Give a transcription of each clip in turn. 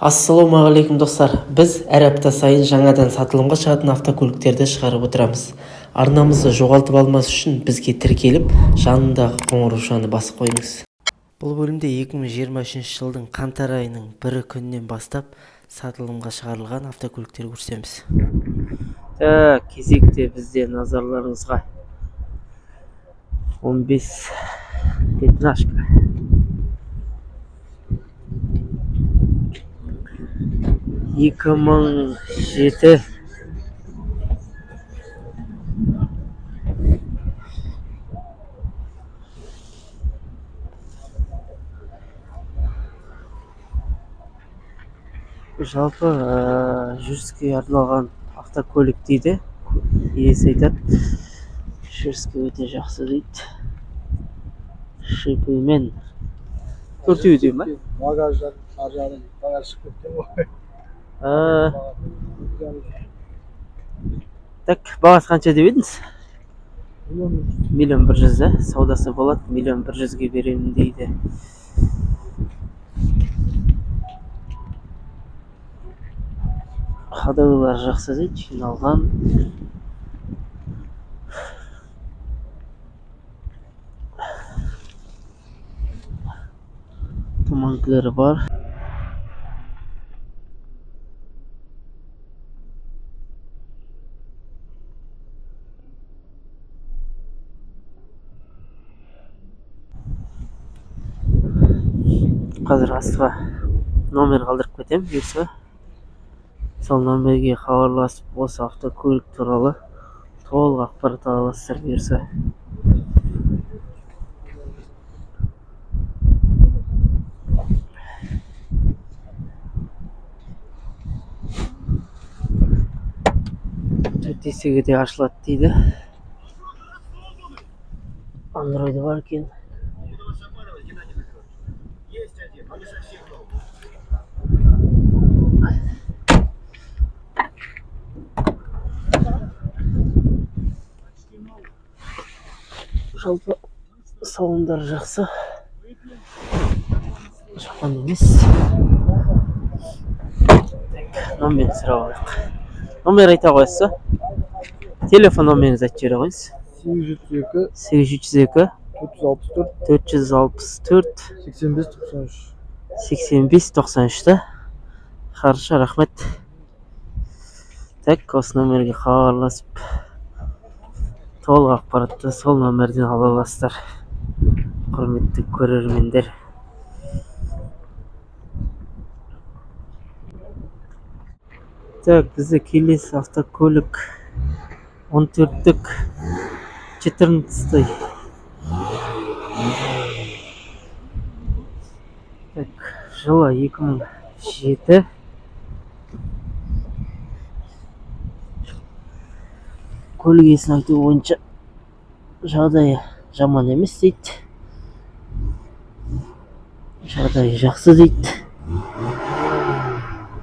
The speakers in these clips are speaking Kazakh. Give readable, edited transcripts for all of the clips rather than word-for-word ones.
Ассалаумағалейкум достар. Біз әр апта сайын жаңадан сатылымға шығатын автокөліктерді шығарып отырамыз. Арнамызды жоғалтып алмас үшін бізге тіркеліп, жанындағы қоңыраушаны басып қойыңыз. Бұл бөлімде 2023 жылдың қаңтар айының 1 күнінен бастап сатылымға шығарылған автокөліктер көрсетеміз. Кезекте бізде назарларыңызға 15 пятнашка. 2007 жалпы жүріске арналған автокөлік дейді. Иесі айтады, жүріске өте жақсы дейді. Шипымен төртеуі де ма? Bagajdan harcadım. Bagaj çıkıp değil Так, бағасы қанша деп едіңіз? mi? 1.100.000, саудасы болады, 1.100.000-ге беремін дейді. Ходовыйлар жақсы дейді, жиналған. Тұманкілері бар. Қазір астыға номер қалдырып кетемін, бұйырса. Сол номерге хабарласып, осы автокөлік туралы толық ақпарат ала аласыздар, бұйырса. Есігі де ашылады дейді. Андроиды бар екен. Жалпы салондар жақсы. Жаман емес. Номерін сұрап алайық. Номер айта қойсыз? Телефон номеріңізді айтып жібере қойыңыз. 802 464 8593 Хорошо, рахмет. Так, осы номерге хабарласып, толық ақпаратты сол номерден ала аласыздар, құрметті көрермендер. Так, бізде келесі автокөлік 14-тік 14-й. Так, жылы 2007. Көлік иесінің айтуы бойынша жағдайы жаман емес дейді. Жағдайы жақсы дейді.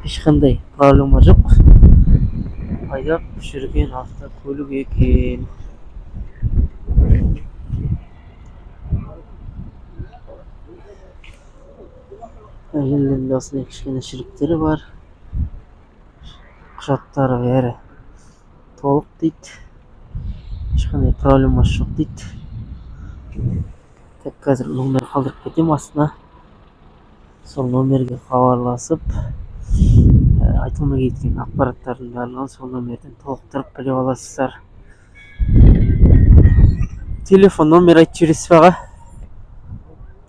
Ешқандай проблема жоқ. Айдап жүрген автокөлік екен. Әйелдерінде осындай кішкене шіріктері бар. Құжаттары бәрі толық дейді. Ешқандай проблемасы жоқ дейді. Так, қазір номер қалдырып кетем астына. Сол номерге хабарласып, айтылмай кеткен ақпараттардың барлығын сол номерден толықтырып біліп аласыздар. Телефон номер айтып жібересіз бе аға?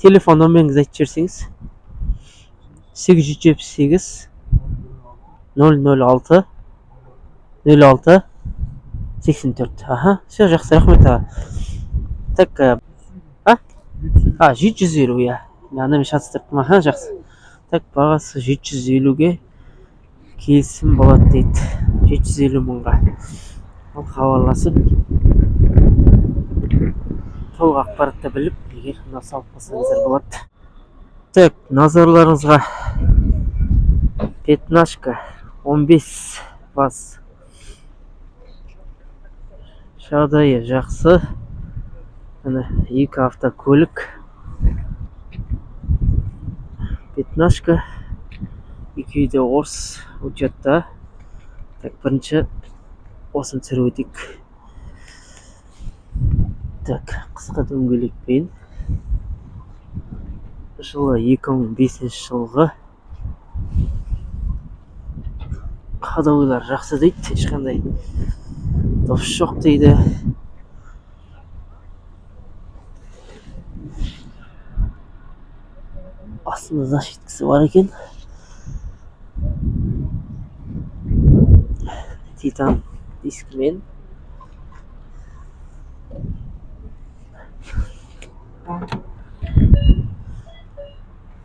Телефон номеріңізді айтып жіберсеңіз. 878 006 06 84. Аха, все, жақсы, рахмет аға. Так, 750, я. Анам шатыстырып, аха, жақсы. Так, бағасы 750-ге келісім болады дейді. 750 мыңға. Ол хабарласып, толық ақпаратты біліп, егер ұнаса алып қалсаңыздар болады. Так, назарларыңызға пятнашка 15 бас. Жағдайы жақсы. Міне екі автокөлік. Пятнашка екеуі де орыс учетта. Так, бірінші осыны түсіріп өтейік. Так, қысқа дөңгелекпен жылы 2005 жылғы ходовойлар жақсы дейді, ешқандай дыбыс жоқ дейді. Астында защиткасы бар екен. Титан дискімен.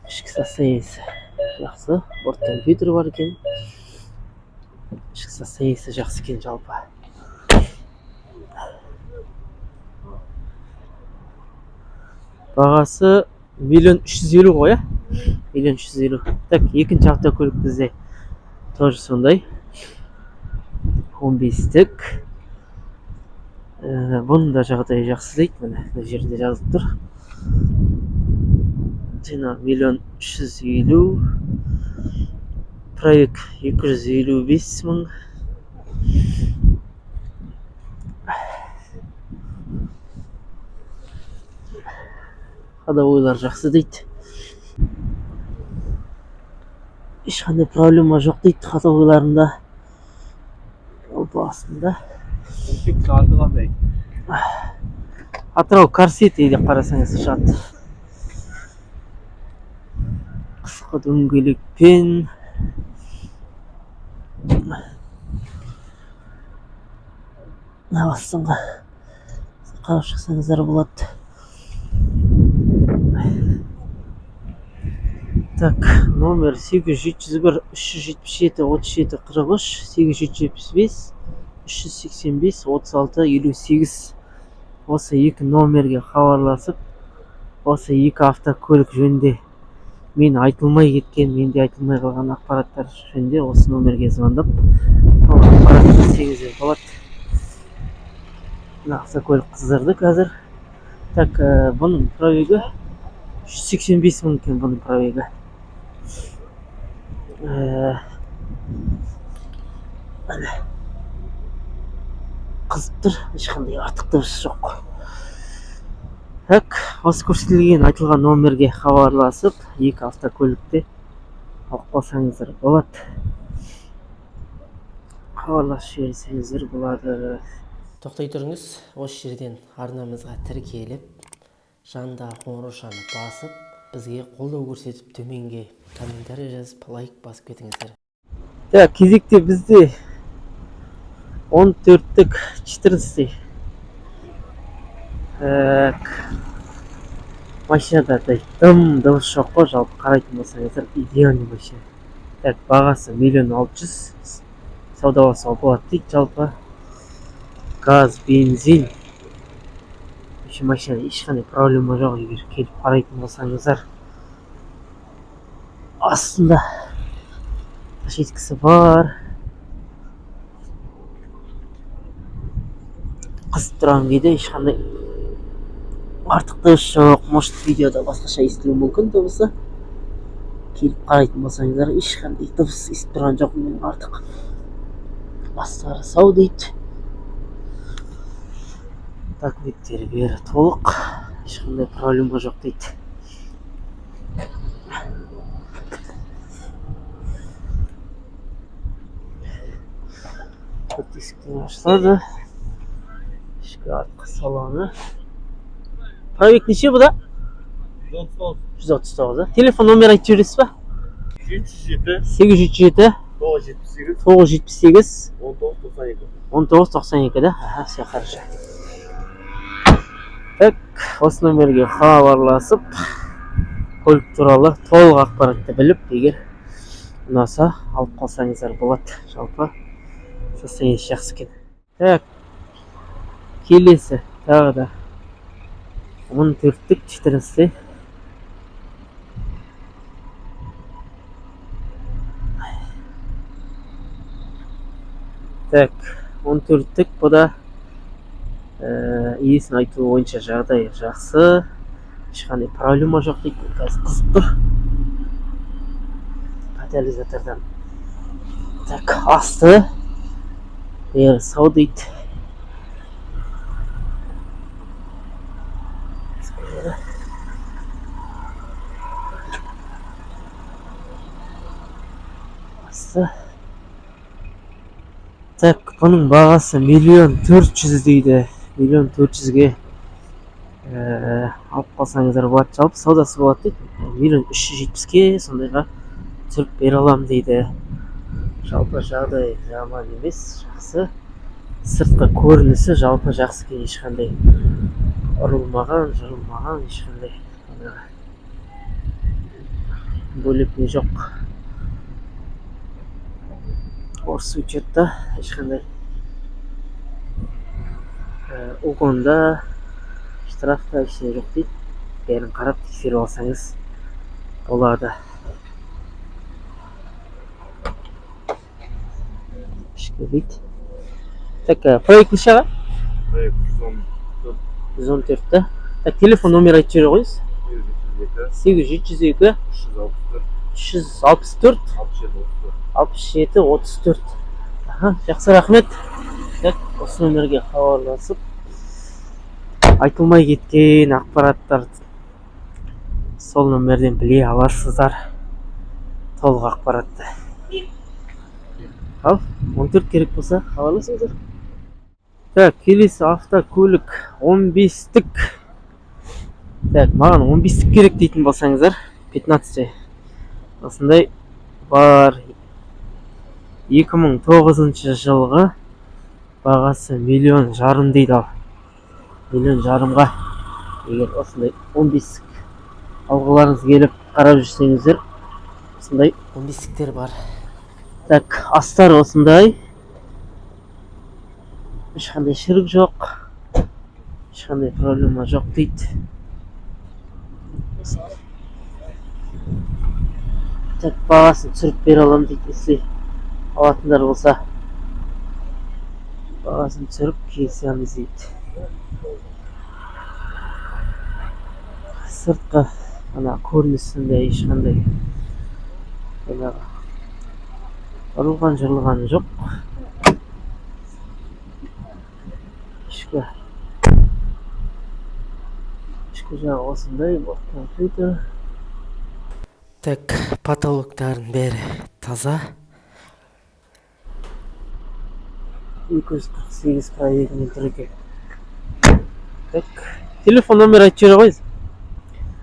Ішкі состояниесі жақсы. Борт компьютер бар екен. Ішкі состояниесі жақсы екен жалпы. Бағасы 1.350.000 ғой, 1.350.000. Так, екінші автокөлік бізде тоже сондай. 15-тік. Бұның да жағдайы жақсы дейді, міне бұл жерде жазылып тұр. Жаңа 1.350.000. Пробег 255.000. Ходовойлар жақсы дейді. Ешқандай проблема жоқ дейді ходовойларында. Басында. Аты қандай? Атырау Карсити деп қарасаңыз шығады. Қысқа дөңгелекпен. Астыңғы қарап шықсаңыздар болады. Так, номер 8701 377 37 43 875 385 36 58. Осы екі номерге хабарласып, осы екі автокөлік жөнінде мен айтылмай кеткен, менде айтылмай қалған ақпараттар жөнінде осы номерге звондап, ақпарат берсеңіздер болады. Автокөлік қыздырды қазір. Так, бұның пробегі 185.000 екен, бұның пробегі. Қызып тұр, ешқандай артық дыбыс жоқ. Так, осы көрсетілген айтылған номерге хабарласып, екі автокөлікте алып қалсаңыздар болады. Хабарласып жіберсеңіздер болады. Тоқтай тұрыңыз, осы жерден арнамызға тіркеліп, жанындағы қоңыраушаны басып, бізге қолдау көрсетіп, төменге комментарий жазып, лайк басып кетіңіздер. Так, кезекте бізде 14-тік 14. Машинада дыбыс жоқ қой, жалпы қарайтын болсаңыздар, идеальный машина. Так, бағасы 1.600.000 саудаласуға болады дейді, жалпы. Газ, бензин. Машина ешқандай проблема жоқ, егер келіп қарайтын болсаңыздар. Астында защиткасы бар. Қысып тұрған кезде ешқандай артық дыбыс жоқ. Может, видеода басқаша естілуі мүмкін дыбысы. Келіп қарайтын болсаңыздар, ешқандай дыбыс естіп тұрған жоқ, мен артық. Астары сау дейді. Документтері бері толық, ешқандай проблема жоқ дейді. Дисктен ашылады. Ішкі артқы салоны. Пробег неше бұда? 139. Телефон номер айтып жібересіз ба? 807 978 1992 да? Все хорошо. Так, осы номерге хабарласып, көлік туралы толық ақпаратты біліп, егер ұнаса алып қалсаңыздар болады. Жалпы состояниесі жақсы екен. Так, келесі тағы да 14-тік 14. Так, 14-тік бұл да иесінің айтуы бойынша жағдайы жақсы, ешқандай проблема жоқ дейді. Қазір қызып тұр. катализатордан. Так, асты. Сау дейді. Асты. Так, бұның бағасы 1.400.000 дейді. 1.400.000-ге алып қалсаңыздар болады. Жалпы саудасы болады дейді. 1.370.000-ге сондайға түсіріп бере аламын дейді. Жалпы жағдай жаман емес, жақсы. Сыртқы көрінісі жалпы жақсы, ешқандай ұрылмаған, жырылмаған, ешқандай бөлек не жоқ. Осы учетта ешқандай угонда, штрафта ештеңе жоқ дейді. Бәрін қарап тексеріп алсаңыз болады. Ішкі дейді. Так, проект неше аға? Проект 114 та. Так, телефон номер айтып жібере қойыңыз. 8702 364 67 34. Жақсы, рахмет. Так, осы номерге хабарласып айтылмай кеткен ақпараттар сол номерден біле аласыздар. Толық ақпаратты. Ал, 14 керек болса хабарласыңыздар. Так, келесі автокөлік 15-тік. Так, маған 15-тік керек дейтін болсаңыздар, 15-те. Осындай бар. 2009 жылғы бағасы 1,5 миллион дейді ал. 1,5 миллионға егер осындай 15-тік алғыларыңыз келіп қарап жүрсеңіздер, осындай 15-тіктер бар. Так, астар осындай. Ешқандай шірік жоқ. Ешқандай проблема жоқ дейді. Так, бағасын түсіріп бере аламын дейді. Если алатындар болса, бағасын түсіріп келісеміз дейді. Сыртқы ана көрінісінде ешқандай ұрылған жырылған жоқ. Ішкі жағы осындай, компьютер. Так, потолоктардың бәрі таза. 248 проектінің түрі. Так, телефон номер айтып жібере қойыңыз.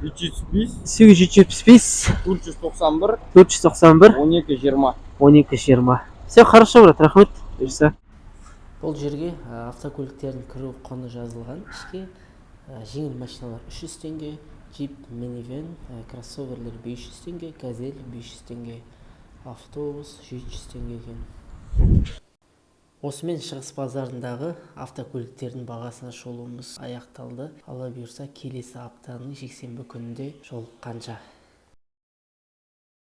875 491 491 1220. 1220. Все хорошо, брат, рахмет. Бұйырса. Бұл жерге автокөліктердің кіру құны жазылған. Ішке жеңіл машиналар 300 теңге, джип, минивэн, кроссоверлер 500 теңге, газель 500 теңге, автобус 700 теңге екен. Осымен Шығыс базарындағы автокөліктердің бағасына шолуымыз аяқталды. Алла бұйырса келесі аптаның жексенбі күнінде жолыққанша.